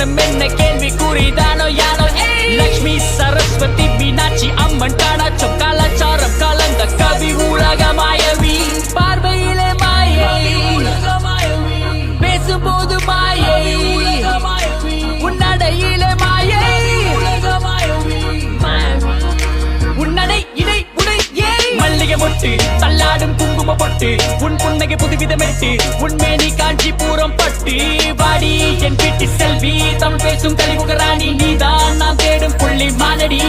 தினம் என்ன கேள்வி கூறிதானோ யானோ லக்ஷ்மி சரஸ்வதி மீனாட்சி அம்மன் காணாச்சம் கலாச்சாரம் கலந்த கவி உலக மாயவி பார்வையிலே மாயை பேசும்போது மாயை உன்னடையிலே மாயை உன்னடை இடை உடை மல்லிகை மொட்டு தள்ளாடும் குங்கும பொட்டு உன் புன்னகை புதுவிதமெட்டு உன்மேனி காஞ்சிபுரம் பட்டு வாடி என் வீட்டு செல்வி தமிழ் பேசும் கலிமுக ராணி நீதான் நாம் தேடும் புள்ளி மானடி